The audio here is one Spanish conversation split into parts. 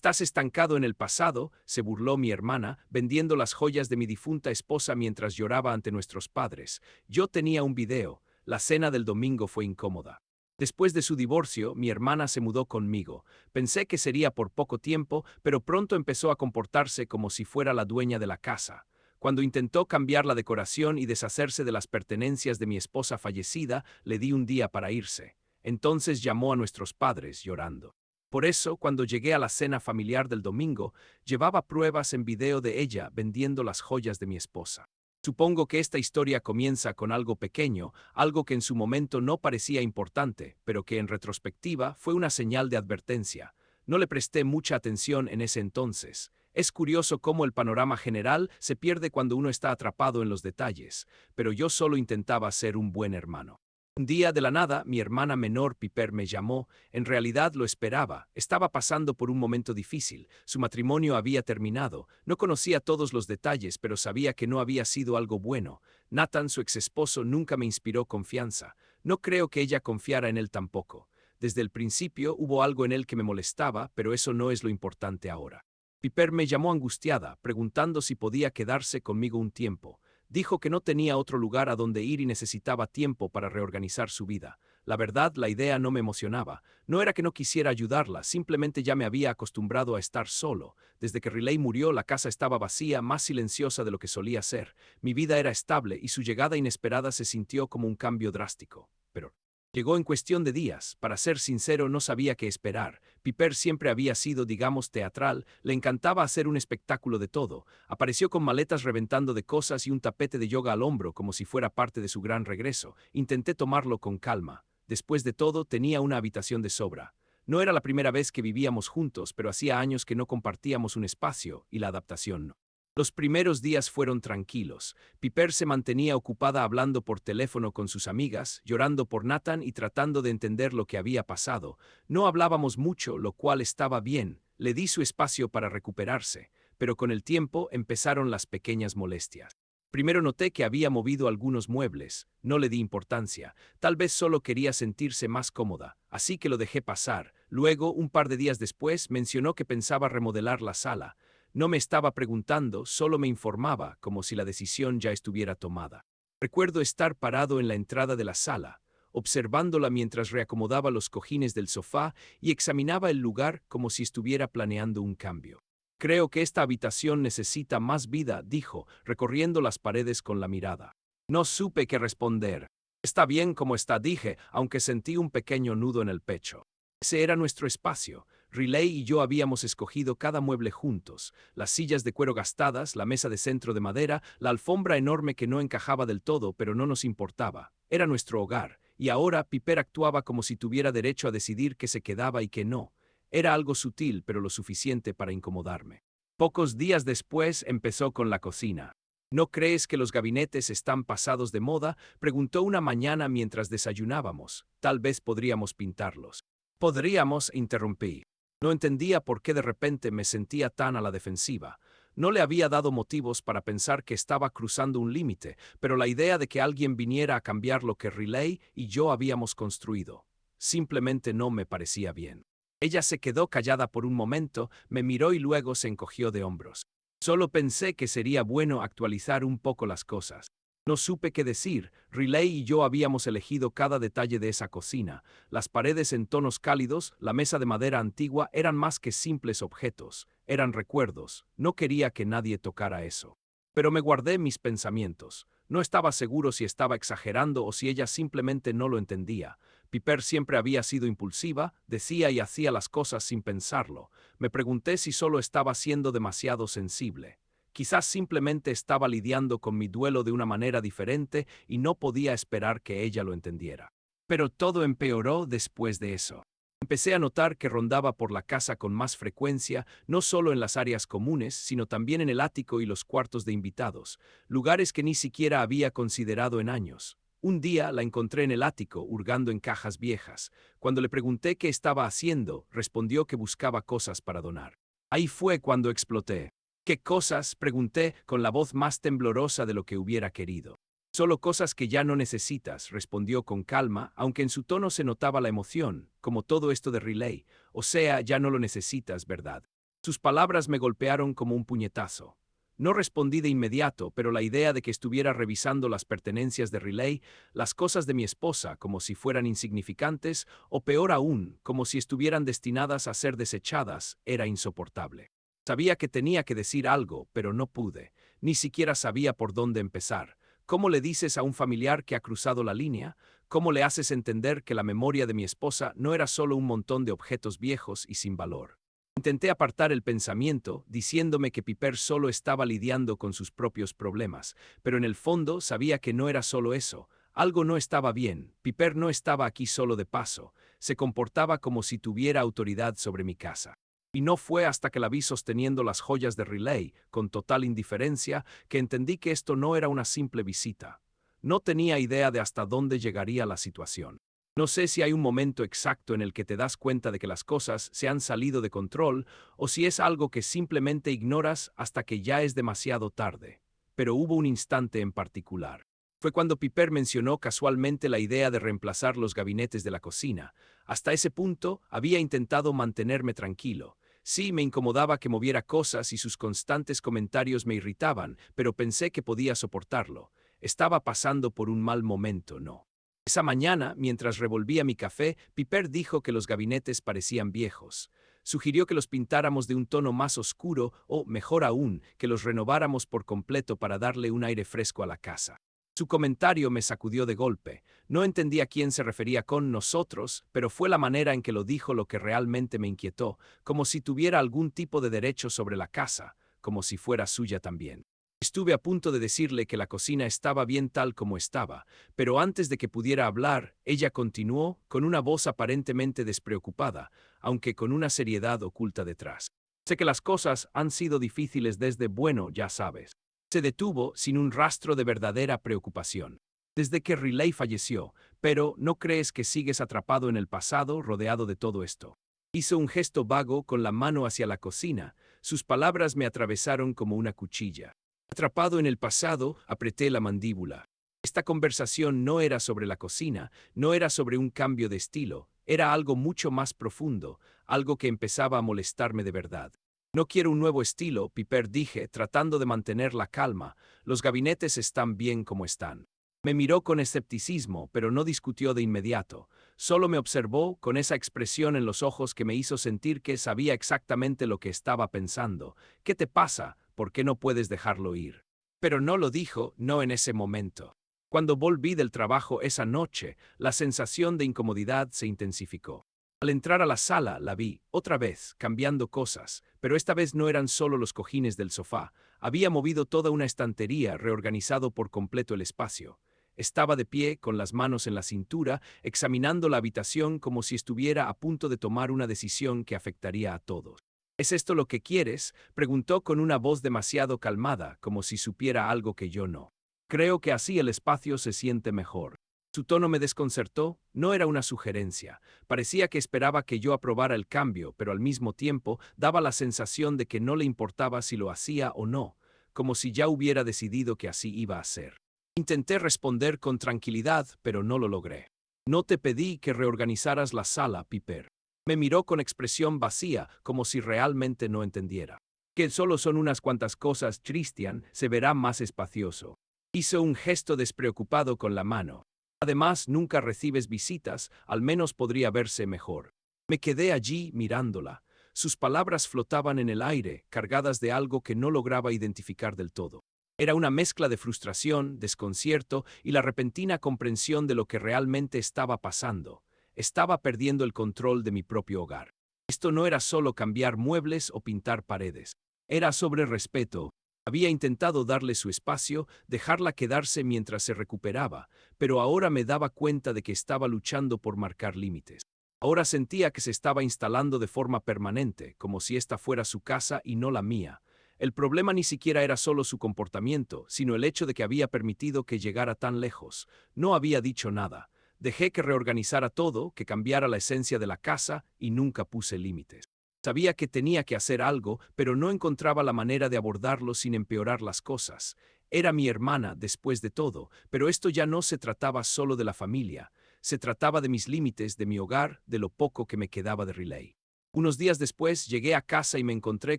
Estás estancado en el pasado, se burló mi hermana, vendiendo las joyas de mi difunta esposa mientras lloraba ante nuestros padres. Yo tenía un video. La cena del domingo fue incómoda. Después de su divorcio, mi hermana se mudó conmigo. Pensé que sería por poco tiempo, pero pronto empezó a comportarse como si fuera la dueña de la casa. Cuando intentó cambiar la decoración y deshacerse de las pertenencias de mi esposa fallecida, le di un día para irse. Entonces llamó a nuestros padres llorando. Por eso, cuando llegué a la cena familiar del domingo, llevaba pruebas en video de ella vendiendo las joyas de mi esposa. Supongo que esta historia comienza con algo pequeño, algo que en su momento no parecía importante, pero que en retrospectiva fue una señal de advertencia. No le presté mucha atención en ese entonces. Es curioso cómo el panorama general se pierde cuando uno está atrapado en los detalles, pero yo solo intentaba ser un buen hermano. Un día de la nada, mi hermana menor Piper me llamó. En realidad lo esperaba. Estaba pasando por un momento difícil. Su matrimonio había terminado. No conocía todos los detalles, pero sabía que no había sido algo bueno. Nathan, su exesposo, nunca me inspiró confianza. No creo que ella confiara en él tampoco. Desde el principio hubo algo en él que me molestaba, pero eso no es lo importante ahora. Piper me llamó angustiada, preguntando si podía quedarse conmigo un tiempo. Dijo que no tenía otro lugar a donde ir y necesitaba tiempo para reorganizar su vida. La verdad, la idea no me emocionaba. No era que no quisiera ayudarla, simplemente ya me había acostumbrado a estar solo. Desde que Riley murió, la casa estaba vacía, más silenciosa de lo que solía ser. Mi vida era estable y su llegada inesperada se sintió como un cambio drástico. Pero llegó en cuestión de días. Para ser sincero, no sabía qué esperar. Piper siempre había sido, digamos, teatral, le encantaba hacer un espectáculo de todo. Apareció con maletas reventando de cosas y un tapete de yoga al hombro como si fuera parte de su gran regreso. Intenté tomarlo con calma. Después de todo, tenía una habitación de sobra. No era la primera vez que vivíamos juntos, pero hacía años que no compartíamos un espacio, y la adaptación no. Los primeros días fueron tranquilos. Piper se mantenía ocupada hablando por teléfono con sus amigas, llorando por Nathan y tratando de entender lo que había pasado. No hablábamos mucho, lo cual estaba bien. Le di su espacio para recuperarse, pero con el tiempo empezaron las pequeñas molestias. Primero noté que había movido algunos muebles. No le di importancia. Tal vez solo quería sentirse más cómoda, así que lo dejé pasar. Luego, un par de días después, mencionó que pensaba remodelar la sala. No me estaba preguntando, solo me informaba, como si la decisión ya estuviera tomada. Recuerdo estar parado en la entrada de la sala, observándola mientras reacomodaba los cojines del sofá y examinaba el lugar como si estuviera planeando un cambio. Creo que esta habitación necesita más vida, dijo, recorriendo las paredes con la mirada. No supe qué responder. Está bien como está, dije, aunque sentí un pequeño nudo en el pecho. Ese era nuestro espacio. Riley y yo habíamos escogido cada mueble juntos, las sillas de cuero gastadas, la mesa de centro de madera, la alfombra enorme que no encajaba del todo, pero no nos importaba. Era nuestro hogar, y ahora Piper actuaba como si tuviera derecho a decidir qué se quedaba y qué no. Era algo sutil, pero lo suficiente para incomodarme. Pocos días después empezó con la cocina. ¿No crees que los gabinetes están pasados de moda?, preguntó una mañana mientras desayunábamos. Tal vez podríamos pintarlos. Podríamos, interrumpí. No entendía por qué de repente me sentía tan a la defensiva. No le había dado motivos para pensar que estaba cruzando un límite, pero la idea de que alguien viniera a cambiar lo que Riley y yo habíamos construido simplemente no me parecía bien. Ella se quedó callada por un momento, me miró y luego se encogió de hombros. Solo pensé que sería bueno actualizar un poco las cosas. No supe qué decir. Riley y yo habíamos elegido cada detalle de esa cocina. Las paredes en tonos cálidos, la mesa de madera antigua eran más que simples objetos. Eran recuerdos. No quería que nadie tocara eso. Pero me guardé mis pensamientos. No estaba seguro si estaba exagerando o si ella simplemente no lo entendía. Piper siempre había sido impulsiva, decía y hacía las cosas sin pensarlo. Me pregunté si solo estaba siendo demasiado sensible. Quizás simplemente estaba lidiando con mi duelo de una manera diferente y no podía esperar que ella lo entendiera. Pero todo empeoró después de eso. Empecé a notar que rondaba por la casa con más frecuencia, no solo en las áreas comunes, sino también en el ático y los cuartos de invitados, lugares que ni siquiera había considerado en años. Un día la encontré en el ático, hurgando en cajas viejas. Cuando le pregunté qué estaba haciendo, respondió que buscaba cosas para donar. Ahí fue cuando exploté. ¿Qué cosas?, pregunté, con la voz más temblorosa de lo que hubiera querido. Solo cosas que ya no necesitas, respondió con calma, aunque en su tono se notaba la emoción, como todo esto de Riley. O sea, ya no lo necesitas, ¿verdad? Sus palabras me golpearon como un puñetazo. No respondí de inmediato, pero la idea de que estuviera revisando las pertenencias de Riley, las cosas de mi esposa, como si fueran insignificantes, o peor aún, como si estuvieran destinadas a ser desechadas, era insoportable. Sabía que tenía que decir algo, pero no pude. Ni siquiera sabía por dónde empezar. ¿Cómo le dices a un familiar que ha cruzado la línea? ¿Cómo le haces entender que la memoria de mi esposa no era solo un montón de objetos viejos y sin valor? Intenté apartar el pensamiento, diciéndome que Piper solo estaba lidiando con sus propios problemas, pero en el fondo sabía que no era solo eso. Algo no estaba bien. Piper no estaba aquí solo de paso. Se comportaba como si tuviera autoridad sobre mi casa. Y no fue hasta que la vi sosteniendo las joyas de Riley, con total indiferencia, que entendí que esto no era una simple visita. No tenía idea de hasta dónde llegaría la situación. No sé si hay un momento exacto en el que te das cuenta de que las cosas se han salido de control o si es algo que simplemente ignoras hasta que ya es demasiado tarde. Pero hubo un instante en particular. Fue cuando Piper mencionó casualmente la idea de reemplazar los gabinetes de la cocina. Hasta ese punto había intentado mantenerme tranquilo. Sí, me incomodaba que moviera cosas y sus constantes comentarios me irritaban, pero pensé que podía soportarlo. Estaba pasando por un mal momento, ¿no? Esa mañana, mientras revolvía mi café, Piper dijo que los gabinetes parecían viejos. Sugirió que los pintáramos de un tono más oscuro o, mejor aún, que los renováramos por completo para darle un aire fresco a la casa. Su comentario me sacudió de golpe. No entendí a quién se refería con nosotros, pero fue la manera en que lo dijo lo que realmente me inquietó, como si tuviera algún tipo de derecho sobre la casa, como si fuera suya también. Estuve a punto de decirle que la cocina estaba bien tal como estaba, pero antes de que pudiera hablar, ella continuó con una voz aparentemente despreocupada, aunque con una seriedad oculta detrás. Sé que las cosas han sido difíciles desde, bueno, ya sabes. Se detuvo sin un rastro de verdadera preocupación. Desde que Riley falleció, pero ¿no crees que sigues atrapado en el pasado, rodeado de todo esto? Hizo un gesto vago con la mano hacia la cocina. Sus palabras me atravesaron como una cuchilla. Atrapado en el pasado, apreté la mandíbula. Esta conversación no era sobre la cocina, no era sobre un cambio de estilo, era algo mucho más profundo, algo que empezaba a molestarme de verdad. No quiero un nuevo estilo, Piper, dije, tratando de mantener la calma. Los gabinetes están bien como están. Me miró con escepticismo, pero no discutió de inmediato. Solo me observó con esa expresión en los ojos que me hizo sentir que sabía exactamente lo que estaba pensando. ¿Qué te pasa? ¿Por qué no puedes dejarlo ir? Pero no lo dijo, no en ese momento. Cuando volví del trabajo esa noche, la sensación de incomodidad se intensificó. Al entrar a la sala, la vi, otra vez, cambiando cosas, pero esta vez no eran solo los cojines del sofá. Había movido toda una estantería, reorganizado por completo el espacio. Estaba de pie, con las manos en la cintura, examinando la habitación como si estuviera a punto de tomar una decisión que afectaría a todos. ¿Es esto lo que quieres?, preguntó con una voz demasiado calmada, como si supiera algo que yo no. Creo que así el espacio se siente mejor. Su tono me desconcertó, no era una sugerencia. Parecía que esperaba que yo aprobara el cambio, pero al mismo tiempo daba la sensación de que no le importaba si lo hacía o no, como si ya hubiera decidido que así iba a ser. Intenté responder con tranquilidad, pero no lo logré. No te pedí que reorganizaras la sala, Piper. Me miró con expresión vacía, como si realmente no entendiera. Que solo son unas cuantas cosas, Christian, se verá más espacioso. Hizo un gesto despreocupado con la mano. Además, nunca recibes visitas, al menos podría verse mejor. Me quedé allí mirándola. Sus palabras flotaban en el aire, cargadas de algo que no lograba identificar del todo. Era una mezcla de frustración, desconcierto y la repentina comprensión de lo que realmente estaba pasando. Estaba perdiendo el control de mi propio hogar. Esto no era solo cambiar muebles o pintar paredes. Era sobre respeto. Había intentado darle su espacio, dejarla quedarse mientras se recuperaba, pero ahora me daba cuenta de que estaba luchando por marcar límites. Ahora sentía que se estaba instalando de forma permanente, como si esta fuera su casa y no la mía. El problema ni siquiera era solo su comportamiento, sino el hecho de que había permitido que llegara tan lejos. No había dicho nada. Dejé que reorganizara todo, que cambiara la esencia de la casa y nunca puse límites. Sabía que tenía que hacer algo, pero no encontraba la manera de abordarlo sin empeorar las cosas. Era mi hermana, después de todo, pero esto ya no se trataba solo de la familia. Se trataba de mis límites, de mi hogar, de lo poco que me quedaba de Riley. Unos días después llegué a casa y me encontré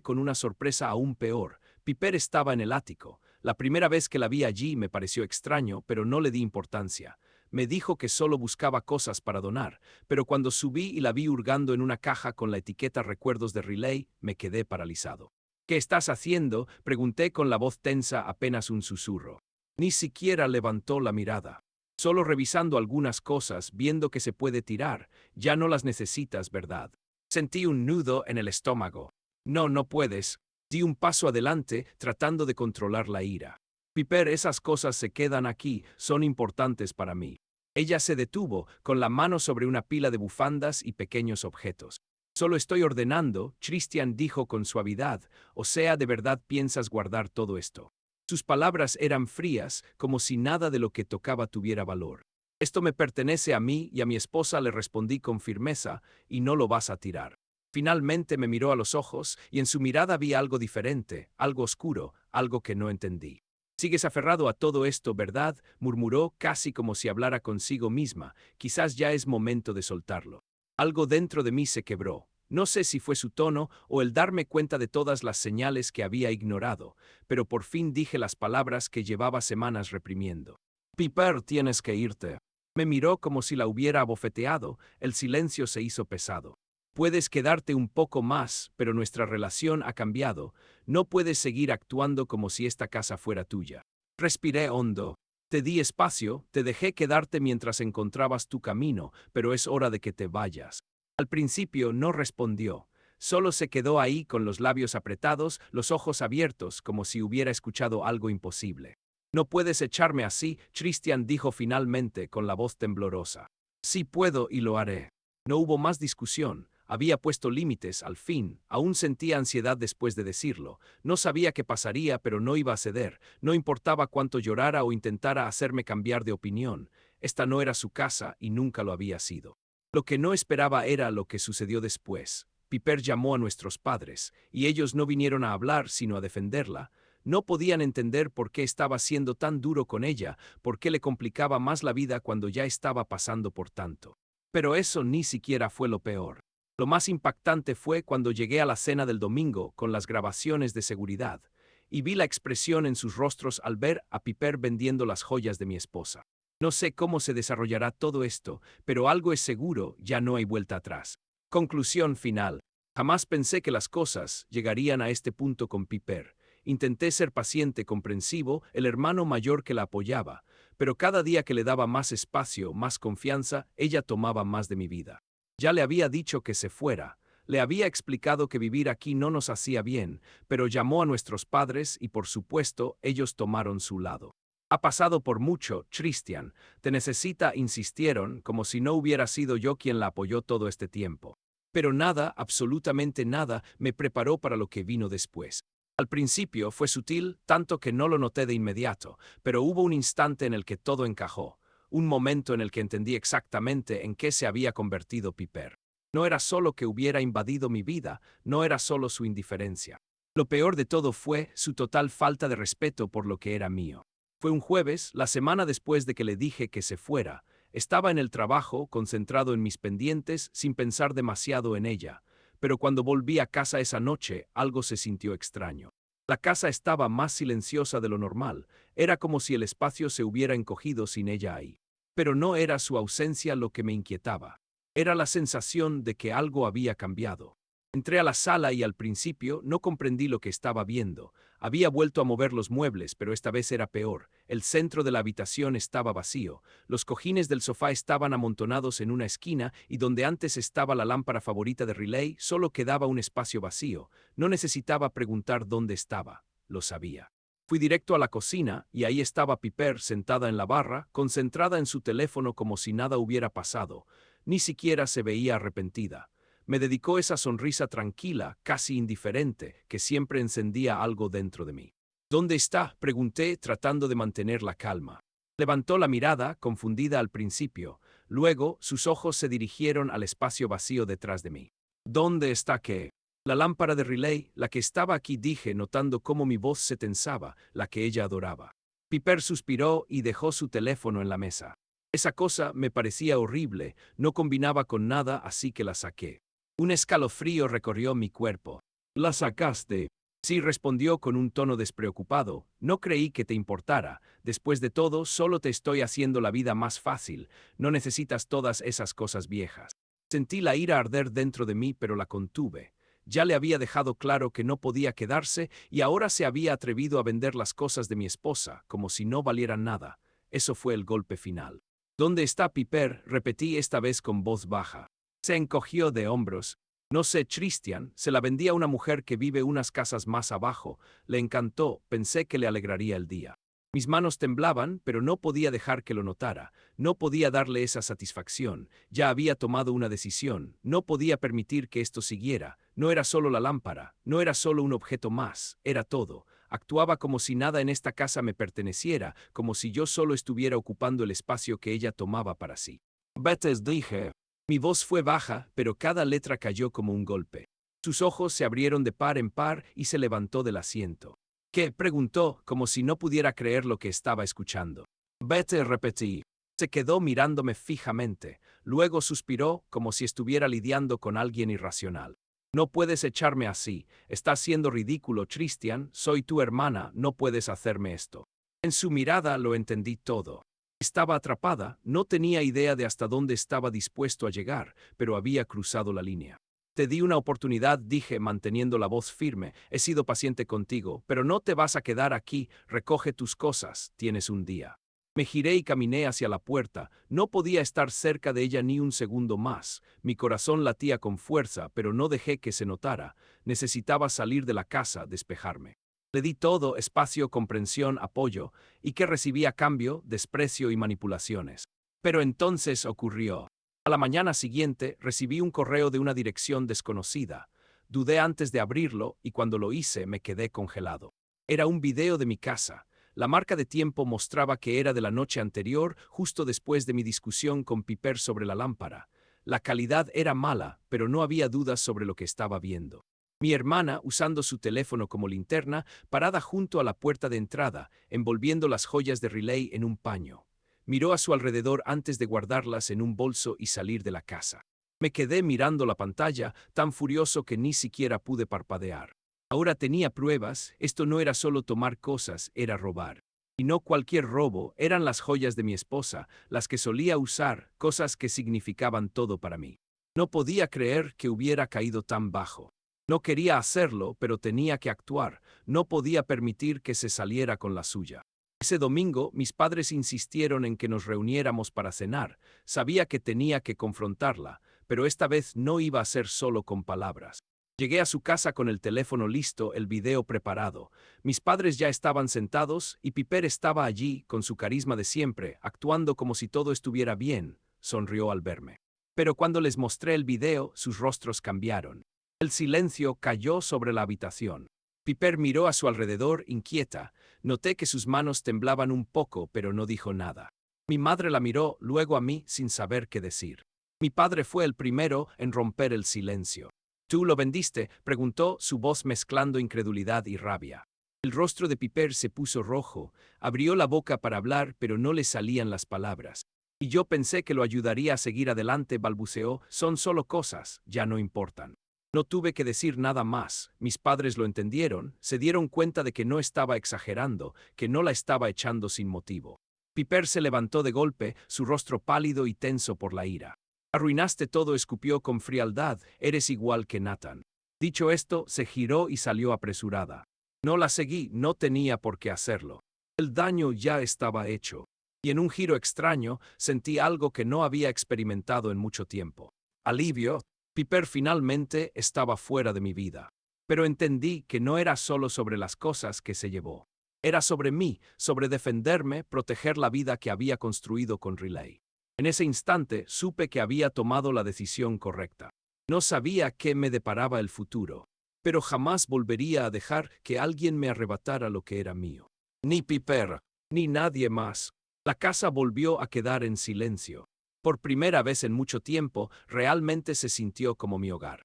con una sorpresa aún peor. Piper estaba en el ático. La primera vez que la vi allí me pareció extraño, pero no le di importancia. Me dijo que solo buscaba cosas para donar, pero cuando subí y la vi hurgando en una caja con la etiqueta Recuerdos de Relay, me quedé paralizado. ¿Qué estás haciendo?, pregunté con la voz tensa, apenas un susurro. Ni siquiera levantó la mirada. Solo revisando algunas cosas, viendo que se puede tirar. Ya no las necesitas, ¿verdad? Sentí un nudo en el estómago. No, no puedes. Di un paso adelante, tratando de controlar la ira. Piper, esas cosas se quedan aquí, son importantes para mí. Ella se detuvo, con la mano sobre una pila de bufandas y pequeños objetos. Solo estoy ordenando, Christian dijo con suavidad, o sea, ¿de verdad piensas guardar todo esto? Sus palabras eran frías, como si nada de lo que tocaba tuviera valor. Esto me pertenece a mí y a mi esposa, le respondí con firmeza, y no lo vas a tirar. Finalmente me miró a los ojos y en su mirada vi algo diferente, algo oscuro, algo que no entendí. Sigues aferrado a todo esto, ¿verdad?, murmuró casi como si hablara consigo misma. Quizás ya es momento de soltarlo. Algo dentro de mí se quebró. No sé si fue su tono o el darme cuenta de todas las señales que había ignorado, pero por fin dije las palabras que llevaba semanas reprimiendo. Piper, tienes que irte. Me miró como si la hubiera abofeteado, el silencio se hizo pesado. Puedes quedarte un poco más, pero nuestra relación ha cambiado. No puedes seguir actuando como si esta casa fuera tuya. Respiré hondo. Te di espacio, te dejé quedarte mientras encontrabas tu camino, pero es hora de que te vayas. Al principio no respondió. Solo se quedó ahí con los labios apretados, los ojos abiertos, como si hubiera escuchado algo imposible. No puedes echarme así, Christian dijo finalmente con la voz temblorosa. Sí puedo y lo haré. No hubo más discusión. Había puesto límites, al fin. Aún sentía ansiedad después de decirlo. No sabía qué pasaría, pero no iba a ceder. No importaba cuánto llorara o intentara hacerme cambiar de opinión. Esta no era su casa y nunca lo había sido. Lo que no esperaba era lo que sucedió después. Piper llamó a nuestros padres, y ellos no vinieron a hablar sino a defenderla. No podían entender por qué estaba siendo tan duro con ella, por qué le complicaba más la vida cuando ya estaba pasando por tanto. Pero eso ni siquiera fue lo peor. Lo más impactante fue cuando llegué a la cena del domingo con las grabaciones de seguridad, y vi la expresión en sus rostros al ver a Piper vendiendo las joyas de mi esposa. No sé cómo se desarrollará todo esto, pero algo es seguro, ya no hay vuelta atrás. Conclusión final. Jamás pensé que las cosas llegarían a este punto con Piper. Intenté ser paciente, comprensivo, el hermano mayor que la apoyaba, pero cada día que le daba más espacio, más confianza, ella tomaba más de mi vida. Ya le había dicho que se fuera, le había explicado que vivir aquí no nos hacía bien, pero llamó a nuestros padres y por supuesto ellos tomaron su lado. Ha pasado por mucho, Christian, te necesita, insistieron, como si no hubiera sido yo quien la apoyó todo este tiempo. Pero nada, absolutamente nada, me preparó para lo que vino después. Al principio fue sutil, tanto que no lo noté de inmediato, pero hubo un instante en el que todo encajó. Un momento en el que entendí exactamente en qué se había convertido Piper. No era solo que hubiera invadido mi vida, no era solo su indiferencia. Lo peor de todo fue su total falta de respeto por lo que era mío. Fue un jueves, la semana después de que le dije que se fuera. Estaba en el trabajo, concentrado en mis pendientes, sin pensar demasiado en ella. Pero cuando volví a casa esa noche, algo se sintió extraño. La casa estaba más silenciosa de lo normal. Era como si el espacio se hubiera encogido sin ella ahí. Pero no era su ausencia lo que me inquietaba. Era la sensación de que algo había cambiado. Entré a la sala y al principio no comprendí lo que estaba viendo. Había vuelto a mover los muebles, pero esta vez era peor. El centro de la habitación estaba vacío. Los cojines del sofá estaban amontonados en una esquina y donde antes estaba la lámpara favorita de Relay, solo quedaba un espacio vacío. No necesitaba preguntar dónde estaba. Lo sabía. Fui directo a la cocina y ahí estaba Piper sentada en la barra, concentrada en su teléfono como si nada hubiera pasado. Ni siquiera se veía arrepentida. Me dedicó esa sonrisa tranquila, casi indiferente, que siempre encendía algo dentro de mí. ¿Dónde está?, pregunté, tratando de mantener la calma. Levantó la mirada, confundida al principio. Luego, sus ojos se dirigieron al espacio vacío detrás de mí. ¿Dónde está qué? La lámpara de Relay, la que estaba aquí, dije, notando cómo mi voz se tensaba, la que ella adoraba. Piper suspiró y dejó su teléfono en la mesa. Esa cosa me parecía horrible, no combinaba con nada, así que la saqué. Un escalofrío recorrió mi cuerpo. ¿La sacaste? Sí, respondió con un tono despreocupado. No creí que te importara. Después de todo, solo te estoy haciendo la vida más fácil. No necesitas todas esas cosas viejas. Sentí la ira arder dentro de mí, pero la contuve. Ya le había dejado claro que no podía quedarse y ahora se había atrevido a vender las cosas de mi esposa, como si no valieran nada. Eso fue el golpe final. ¿Dónde está Piper?, repetí esta vez con voz baja. Se encogió de hombros. No sé, Christian, se la vendí a una mujer que vive unas casas más abajo. Le encantó, pensé que le alegraría el día. Mis manos temblaban, pero no podía dejar que lo notara. No podía darle esa satisfacción. Ya había tomado una decisión. No podía permitir que esto siguiera. No era solo la lámpara, no era solo un objeto más, era todo. Actuaba como si nada en esta casa me perteneciera, como si yo solo estuviera ocupando el espacio que ella tomaba para sí. Vete, dije. Mi voz fue baja, pero cada letra cayó como un golpe. Sus ojos se abrieron de par en par y se levantó del asiento. ¿Qué?, preguntó, como si no pudiera creer lo que estaba escuchando. Vete, repetí. Se quedó mirándome fijamente. Luego suspiró, como si estuviera lidiando con alguien irracional. No puedes echarme así. Estás siendo ridículo, Christian. Soy tu hermana. No puedes hacerme esto. En su mirada lo entendí todo. Estaba atrapada, no tenía idea de hasta dónde estaba dispuesto a llegar, pero había cruzado la línea. Te di una oportunidad, dije, manteniendo la voz firme. He sido paciente contigo, pero no te vas a quedar aquí. Recoge tus cosas, tienes un día. Me giré y caminé hacia la puerta. No podía estar cerca de ella ni un segundo más. Mi corazón latía con fuerza, pero no dejé que se notara. Necesitaba salir de la casa, despejarme. Le di todo: espacio, comprensión, apoyo, y que recibí a cambio: desprecio y manipulaciones. Pero entonces ocurrió. A la mañana siguiente recibí un correo de una dirección desconocida. Dudé antes de abrirlo y cuando lo hice me quedé congelado. Era un video de mi casa. La marca de tiempo mostraba que era de la noche anterior, justo después de mi discusión con Piper sobre la lámpara. La calidad era mala, pero no había dudas sobre lo que estaba viendo. Mi hermana, usando su teléfono como linterna, parada junto a la puerta de entrada, envolviendo las joyas de Riley en un paño. Miró a su alrededor antes de guardarlas en un bolso y salir de la casa. Me quedé mirando la pantalla, tan furioso que ni siquiera pude parpadear. Ahora tenía pruebas. Esto no era solo tomar cosas, era robar. Y no cualquier robo, eran las joyas de mi esposa, las que solía usar, cosas que significaban todo para mí. No podía creer que hubiera caído tan bajo. No quería hacerlo, pero tenía que actuar. No podía permitir que se saliera con la suya. Ese domingo, mis padres insistieron en que nos reuniéramos para cenar. Sabía que tenía que confrontarla, pero esta vez no iba a ser solo con palabras. Llegué a su casa con el teléfono listo, el video preparado. Mis padres ya estaban sentados y Piper estaba allí, con su carisma de siempre, actuando como si todo estuviera bien. Sonrió al verme. Pero cuando les mostré el video, sus rostros cambiaron. El silencio cayó sobre la habitación. Piper miró a su alrededor, inquieta. Noté que sus manos temblaban un poco, pero no dijo nada. Mi madre la miró, luego a mí, sin saber qué decir. Mi padre fue el primero en romper el silencio. ¿Tú lo vendiste?, preguntó, su voz mezclando incredulidad y rabia. El rostro de Piper se puso rojo. Abrió la boca para hablar, pero no le salían las palabras. Y yo pensé que lo ayudaría a seguir adelante, balbuceó. Son solo cosas, ya no importan. No tuve que decir nada más. Mis padres lo entendieron, se dieron cuenta de que no estaba exagerando, que no la estaba echando sin motivo. Piper se levantó de golpe, su rostro pálido y tenso por la ira. Arruinaste todo, escupió con frialdad. Eres igual que Nathan. Dicho esto, se giró y salió apresurada. No la seguí, no tenía por qué hacerlo. El daño ya estaba hecho. Y en un giro extraño, sentí algo que no había experimentado en mucho tiempo. Alivio. Piper finalmente estaba fuera de mi vida. Pero entendí que no era solo sobre las cosas que se llevó. Era sobre mí, sobre defenderme, proteger la vida que había construido con Riley. En ese instante supe que había tomado la decisión correcta. No sabía qué me deparaba el futuro, pero jamás volvería a dejar que alguien me arrebatara lo que era mío. Ni Piper, ni nadie más. La casa volvió a quedar en silencio. Por primera vez en mucho tiempo, realmente se sintió como mi hogar.